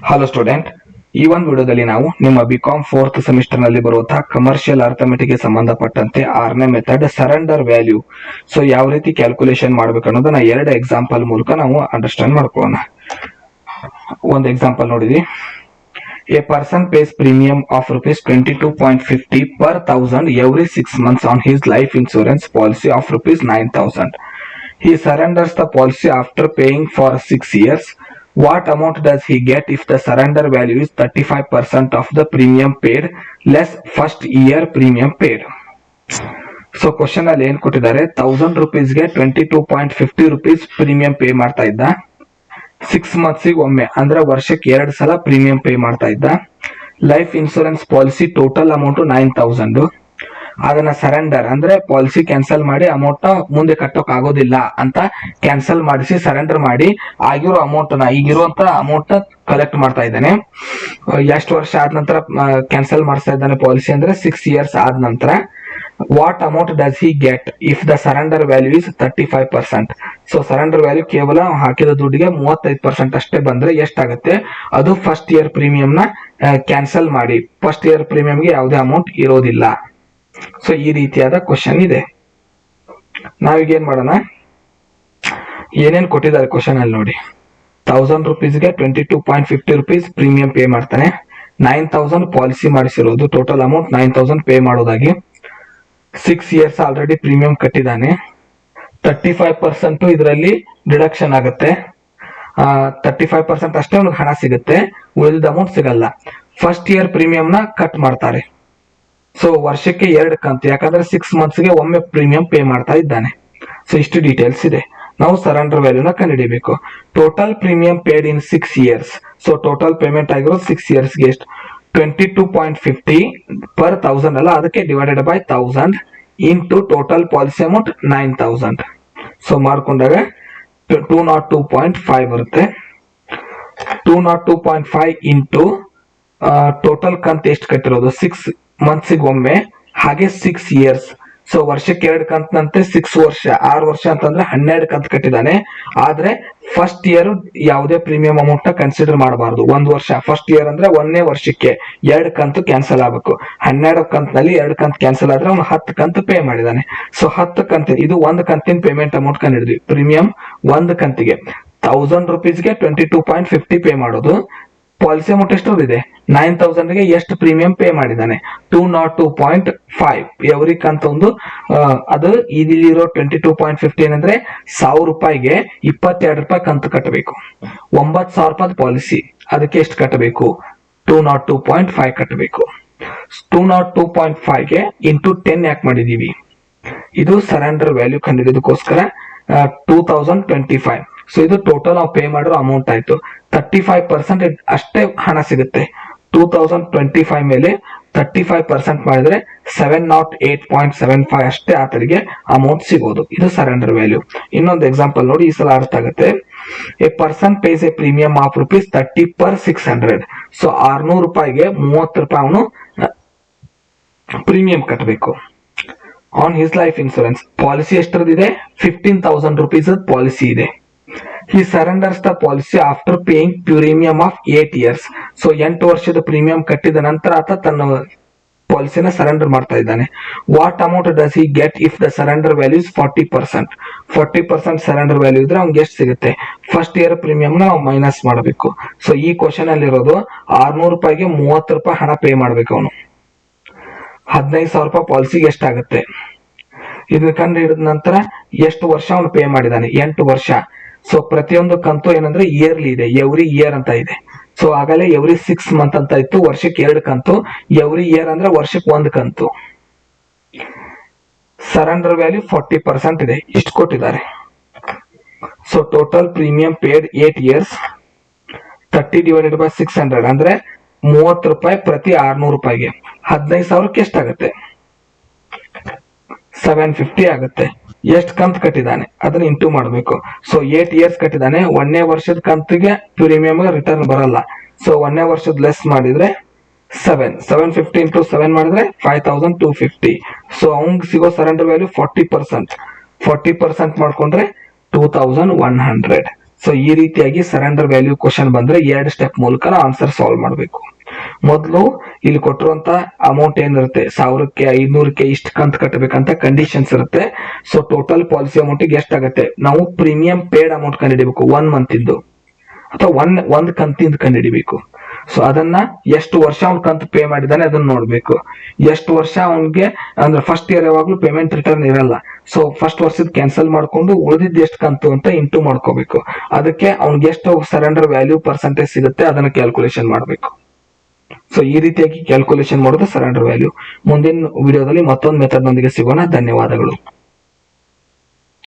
Hello student, ಈ ಒಂದು ವಿಡಿಯೋದಲ್ಲಿ ನಾವು ನಿಮ್ಮ ಬಿಕಾಂ 4th ಸೆಮಿಸ್ಟರ್ ನಲ್ಲಿ ಬರುವಂತಹ ಕಮರ್ಷಿಯಲ್ ಅರ್ಥಮೆಟಿಕ್ ಗೆ ಸಂಬಂಧಪಟ್ಟಂತೆ 6ನೇ ಮೆಥಡ್ ಸರೆಂಡರ್ ವ್ಯಾಲ್ಯೂ ಯಾವ ರೀತಿ ಕ್ಯಾಲ್ಕುಲೇಷನ್ ಮಾಡಬೇಕು ಅನ್ನೋದನ್ನ ಎರಡು ಎಕ್ಸಾಂಪಲ್ ಮೂಲಕ ನಾವು ಅಂಡರ್ಸ್ಟ್ಯಾಂಡ್ ಮಾಡ್ಕೊಳ್ಳೋಣ. ಒಂದು ಎಕ್ಸಾಂಪಲ್ ನೋಡಿದ್ವಿ. A person pays premium of rupees 22.50 per thousand every 6 months on his life insurance policy of rupees 9,000. He surrenders the policy after paying for 6 years. What amount does he get if the surrender value is 35% of the premium paid less first year premium paid? So question ಅಲ್ಲಿ ಏನ್ ಕೊಟ್ಟಿದ್ದಾರೆ, 1000 rupeesಗೆ 22.50 rupees premium pay ಮಾಡ್ತಾ ಇದ್ದ. 6 months ಒಮ್ಮೆ ಅಂದ್ರೆ ವರ್ಷಕ್ಕೆ 2 ಸಲ premium pay ಮಾಡ್ತಾ ಇದ್ದ. Life insurance policy total amount 9,000. ಅದನ್ನ ಸರೆಂಡರ್ ಅಂದ್ರೆ ಪಾಲಿಸಿ ಕ್ಯಾನ್ಸಲ್ ಮಾಡಿ ಅಮೌಂಟ್ ಮುಂದೆ ಕಟ್ಟೋಕ್ ಆಗೋದಿಲ್ಲ ಅಂತ ಕ್ಯಾನ್ಸಲ್ ಮಾಡಿಸಿ ಸರೆಂಡರ್ ಮಾಡಿ ಆಗಿರೋ ಅಮೌಂಟ್ ನ ಈಗಿರುವಂತ ಅಮೌಂಟ್ ಕಲೆಕ್ಟ್ ಮಾಡ್ತಾ ಇದ್ದಾನೆ. ಎಷ್ಟು ವರ್ಷ ಆದ ನಂತರ ಕ್ಯಾನ್ಸಲ್ ಮಾಡಿಸ್ತಾ ಇದ್ದಾನೆ ಪಾಲಿಸಿ ಅಂದ್ರೆ 6 years ಆದ ನಂತರ. What amount does he get if the surrender value is 35%? So surrender value ಕೇವಲ ಹಾಕಿದ ದುಡ್ಡಿಗೆ 35% ಅಷ್ಟೇ ಬಂದ್ರೆ ಎಷ್ಟಾಗುತ್ತೆ? ಅದು ಫಸ್ಟ್ ಇಯರ್ ಪ್ರೀಮಿಯಂ ನ ಕ್ಯಾನ್ಸಲ್ ಮಾಡಿ ಫಸ್ಟ್ ಇಯರ್ ಪ್ರೀಮಿಯಂಗೆ ಯಾವುದೇ ಅಮೌಂಟ್ ಇರೋದಿಲ್ಲ. ಸೊ ಈ ರೀತಿಯಾದ ಕ್ವಶನ್ ಇದೆ. ನಾವೀಗ ಏನ್ ಮಾಡೋಣ, ಏನೇನ್ ಕೊಟ್ಟಿದ್ದಾರೆ ಕ್ವಶನ್ ಅಲ್ಲಿ ನೋಡಿ. 1000 rupeesಗೆ 22.50 rupees ಪ್ರೀಮಿಯಂ ಪೇ ಮಾಡ್ತಾನೆ. 9,000 ಪಾಲಿಸಿ ಮಾಡಿಸಿರೋದು, ಟೋಟಲ್ ಅಮೌಂಟ್ 9,000 ಪೇ ಮಾಡೋದಾಗಿ. 6 years ಆಲ್ರೆಡಿ ಪ್ರೀಮಿಯಂ ಕಟ್ಟಿದ್ದಾನೆ. 35% ಇದರಲ್ಲಿ ಡಿಡಕ್ಷನ್ ಆಗುತ್ತೆ. 35% ಅಷ್ಟೇ ಅವ್ನಿಗೆ ಹಣ ಸಿಗುತ್ತೆ, ಉಳಿದ ಅಮೌಂಟ್ ಸಿಗಲ್ಲ. ಫಸ್ಟ್ ಇಯರ್ ಪ್ರೀಮಿಯಂ ನ ಕಟ್ ಮಾಡ್ತಾರೆ. ಸೊ ವರ್ಷಕ್ಕೆ 2 ಕಂತು, ಯಾಕಂದ್ರೆ 6 months ಗೆ ಒಮ್ಮೆ ಪ್ರೀಮಿಯಂ ಪೇ ಮಾಡ್ತಾ ಇದ್ದಾನೆ. ಸೊ ಇಷ್ಟು ಡೀಟೇಲ್ಸ್ ಇದೆ. ನಾವು ಸರೆಂಡರ್ ವ್ಯಾಲ್ಯೂನ ಕಂಡುಹಿಡಿಯಬೇಕು. ಟೋಟಲ್ ಪ್ರೀಮಿಯಂ ಪೇಡ್ ಇನ್ 6 years. ಸೊ ಟೋಟಲ್ ಪೇಮೆಂಟ್ ಆಗಿರೋದು 6 years ಗೆ ಎಷ್ಟು? 22.50 per 1000 ಅಲ್ಲ, ಅದಕ್ಕೆ divided by 1000 into total policy amount 9,000. So ಮಾಡ್ಕೊಂಡಾಗ 202.5 ಬರುತ್ತೆ. 202.5 ಇಂಟು ಟೋಟಲ್ ಕಂತು ಎಷ್ಟು ಕಟ್ಟಿರೋದು 6 months ಒಮ್ಮೆ, ಹಾಗೆ 6 years. ಸೊ ವರ್ಷಕ್ಕೆ 2 ಕಂತಂತೆ 6 ವರ್ಷ, 6 ವರ್ಷ ಅಂತಂದ್ರೆ 12 ಕಂತು ಕಟ್ಟಿದ್ದಾನೆ. ಆದ್ರೆ ಫಸ್ಟ್ ಇಯರ್ ಯಾವುದೇ ಪ್ರೀಮಿಯಂ ಅಮೌಂಟ್ ನ ಕನ್ಸಿಡರ್ ಮಾಡಬಾರ್ದು. 1 ವರ್ಷ ಫಸ್ಟ್ ಇಯರ್ ಅಂದ್ರೆ 1ನೇ ವರ್ಷಕ್ಕೆ 2 ಕಂತು ಕ್ಯಾನ್ಸಲ್ ಆಗಬೇಕು. 12 ಕಂತಿನಲ್ಲಿ 2 ಕಂತು ಕ್ಯಾನ್ಸಲ್ ಆದ್ರೆ ಅವನು 10 ಕಂತು ಪೇ ಮಾಡಿದಾನೆ. ಸೊ 10 ಕಂತಿನ ಇದು 1 ಕಂತಿನ ಪೇಮೆಂಟ್ ಅಮೌಂಟ್ ಕಂಡಿದ್ವಿ. ಪ್ರೀಮಿಯಂ 1 ಕಂತಿಗೆ 1000 rupeesಗೆ 22.50 ಪೇ ಮಾಡೋದು. ಪಾಲಿಸಿ ಅಮೌಂಟ್ ಎಷ್ಟು ಇದೆ? 9,000ಗೆ ಎಷ್ಟು ಪ್ರೀಮಿಯಂ ಪೇ ಮಾಡಿದ್ದಾನೆ? 202.5 ಎವ್ರಿ ಕಂತ ಒಂದು. ಅದು ಇಲ್ಲಿರೋ 22.50 ಏನಂದ್ರೆ 1000 ರೂಪಾಯಿಗೆ 22 ರೂಪಾಯಿ ಕಂತು ಕಟ್ಟಬೇಕು. 9,000 ರೂಪಾಯಿ ಪಾಲಿಸಿ, ಅದಕ್ಕೆ ಎಷ್ಟು ಕಟ್ಟಬೇಕು? 202.5 ಕಟ್ಟಬೇಕು. 202.5ಗೆ ಇಂಟು 10 ಯಾಕೆ ಮಾಡಿದೀವಿ? ಇದು ಸರೆಂಡರ್ ವ್ಯಾಲ್ಯೂ ಕಂಡುಹಿಡಿಯೋದಕ್ಕೋಸ್ಕರ 2025. ಸೊ ಇದು ಟೋಟಲ್ ನಾವು ಪೇ ಮಾಡಿರೋ ಅಮೌಂಟ್ ಆಯ್ತು. 35% ಅಷ್ಟೇ ಹಣ ಸಿಗುತ್ತೆ. 2025 ಮೇಲೆ 35% ಮಾಡಿದ್ರೆ 708.75 ಅಷ್ಟೇ ಆತನಿಗೆ ಅಮೌಂಟ್ ಸಿಗೋದು. ಇದು ಸರೆಂಡರ್ ವ್ಯಾಲ್ಯೂ. ಇನ್ನೊಂದು ಎಕ್ಸಾಂಪಲ್ ನೋಡಿ, ಈ ಸಲ ಅರ್ಥ ಆಗುತ್ತೆ. A person pays a premium of rupees 30 per 600. So 600 ರೂಪಾಯಿಗೆ 30 ರೂಪಾಯಿ ಅವನು ಪ್ರೀಮಿಯಂ ಕಟ್ಟಬೇಕು. On his life insurance policy ಎಷ್ಟರದಿದೆ? 15,000 rupees ಪಾಲಿಸಿ ಇದೆ. He surrenders the policy after paying premium of 8 years. So 8 ವರ್ಷದ ಪ್ರೀಮಿಯಂ ಕಟ್ಟಿದ ನಂತರ ಆತ ತನ್ನ ಪಾಲಿಸಿನ ಸರೆಂಡರ್ ಮಾಡ್ತಾ ಇದ್ದಾನೆ. What amount does he get if the surrender value is 40%? 40% surrender value ಇದ್ರೆ ಅವ್ನಿಗೆ ಎಷ್ಟು ಸಿಗುತ್ತೆ? ಫಸ್ಟ್ ಇಯರ್ ಪ್ರೀಮಿಯಂ ನ ನಾವು ಮೈನಸ್ ಮಾಡಬೇಕು. ಸೊ ಈ ಕ್ವಶನ್ ಅಲ್ಲಿ ಇರೋದು 600 ರೂಪಾಯಿಗೆ 30 ರೂಪಾಯಿ ಹಣ ಪೇ ಮಾಡ್ಬೇಕು ಅವನು. 15,000 ರೂಪಾಯಿ ಪಾಲಿಸಿಗೆ ಎಷ್ಟಾಗುತ್ತೆ? ಇದನ್ನ ಕಂಡು ಹಿಡಿದ ನಂತರ ಎಷ್ಟು ವರ್ಷ ಅವನು ಪೇ ಮಾಡಿದ್ದಾನೆ? 8 ವರ್ಷ. ಸೊ ಪ್ರತಿಯೊಂದು ಕಂತು ಏನಂದ್ರೆ ಇಯರ್ಲಿ ಇದೆ, ಎವ್ರಿ ಇಯರ್ ಅಂತ ಇದೆ. ಸೊ ಆಗಲೇ ಎವ್ರಿ 6 month ಅಂತ ಇತ್ತು, ವರ್ಷಕ್ಕೆ 2 ಕಂತು. ಎವ್ರಿ ಇಯರ್ ಅಂದ್ರೆ ವರ್ಷಕ್ಕೆ 1 ಕಂತು. ಸರೆಂಡರ್ ವ್ಯಾಲ್ಯೂ 40% ಇದೆ, ಇಷ್ಟು ಕೊಟ್ಟಿದ್ದಾರೆ. So total premium paid 8 years, 30 divided by 600 ಅಂದ್ರೆ 30 ರೂಪಾಯಿ ಪ್ರತಿ 600 ರೂಪಾಯಿಗೆ. 15,000ಕ್ಕೆ ಎಷ್ಟಾಗುತ್ತೆ? 750 ಆಗುತ್ತೆ. ಎಷ್ಟು ಕಂತು ಕಟ್ಟಿದ್ದಾನೆ ಅದನ್ನ ಇಂಟು ಮಾಡಬೇಕು. So 8 years ಕಟ್ಟಿದ್ದಾನೆ. 1ನೇ ವರ್ಷದ ಕಂತಿಗೆ ಪ್ರೀಮಿಯಂ ರಿಟರ್ನ್ ಬರಲ್ಲ. ಸೊ 1ನೇ ವರ್ಷದ ಲೆಸ್ ಮಾಡಿದ್ರೆ 750 ಇಂಟು 7 ಮಾಡಿದ್ರೆ 5,250. ಸೊ ಅವ್ನಿಗೆ ಸಿಗೋ ಸರೆಂಡರ್ ವ್ಯಾಲ್ಯೂ 40%. 40% ಮಾಡ್ಕೊಂಡ್ರೆ 2,100. ಸೊ ಈ ರೀತಿಯಾಗಿ ಸರೆಂಡರ್ ವ್ಯಾಲ್ಯೂ ಕ್ವಶನ್ ಬಂದ್ರೆ 2 ಸ್ಟೆಪ್ ಮೂಲಕ ನಾವು ಆನ್ಸರ್ ಸಾಲ್ವ್ ಮಾಡಬೇಕು. ಮೊದಲು ಇಲ್ಲಿ ಕೊಟ್ಟಿರುವಂತ ಅಮೌಂಟ್ ಏನಿರುತ್ತೆ 1000ಕ್ಕೆ 500ಕ್ಕೆ ಇಷ್ಟು ಕಂತು ಕಟ್ಟಬೇಕಂತ ಕಂಡೀಷನ್ಸ್ ಇರುತ್ತೆ. ಸೊ ಟೋಟಲ್ ಪಾಲಿಸಿ ಅಮೌಂಟ್ ಎಷ್ಟಾಗತ್ತೆ ನಾವು ಪ್ರೀಮಿಯಂ ಪೇಡ್ ಅಮೌಂಟ್ ಕಂಡುಹಿಡಿಬೇಕು, 1 ಮಂತ್ ಇದ್ದು ಅಥವಾ ಒಂದ್ ಕಂತಿಂದ ಕಂಡುಹಿಡಿಬೇಕು. ಸೊ ಅದನ್ನ ಎಷ್ಟು ವರ್ಷ ಅವ್ನ ಕಂತು ಪೇ ಮಾಡಿದಾನೆ ಅದನ್ನ ನೋಡ್ಬೇಕು. ಎಷ್ಟು ವರ್ಷ ಅವನ್ಗೆ ಅಂದ್ರೆ ಫಸ್ಟ್ ಇಯರ್ ಯಾವಾಗ್ಲೂ ಪೇಮೆಂಟ್ ರಿಟರ್ನ್ ಇರಲ್ಲ. ಸೊ ಫಸ್ಟ್ ವರ್ಷದ ಕ್ಯಾನ್ಸಲ್ ಮಾಡ್ಕೊಂಡು ಉಳಿದಿದ್ದು ಎಷ್ಟು ಕಂತು ಅಂತ ಇಂಟು ಮಾಡ್ಕೋಬೇಕು. ಅದಕ್ಕೆ ಅವ್ನಿಗೆ ಎಷ್ಟು ಸರೆಂಡರ್ ವ್ಯಾಲ್ಯೂ ಪರ್ಸೆಂಟೇಜ್ ಸಿಗುತ್ತೆ ಅದನ್ನ ಕ್ಯಾಲ್ಕುಲೇಷನ್ ಮಾಡಬೇಕು. ಸೊ ಈ ರೀತಿಯಾಗಿ ಕ್ಯಾಲ್ಕುಲೇಷನ್ ಮಾಡೋದು ಸರೆಂಡರ್ ವ್ಯಾಲ್ಯೂ. ಮುಂದಿನ ವಿಡಿಯೋದಲ್ಲಿ ಮತ್ತೊಂದು ಮೆಥಡ್ ನೊಂದಿಗೆ ಸಿಗೋಣ. ಧನ್ಯವಾದಗಳು.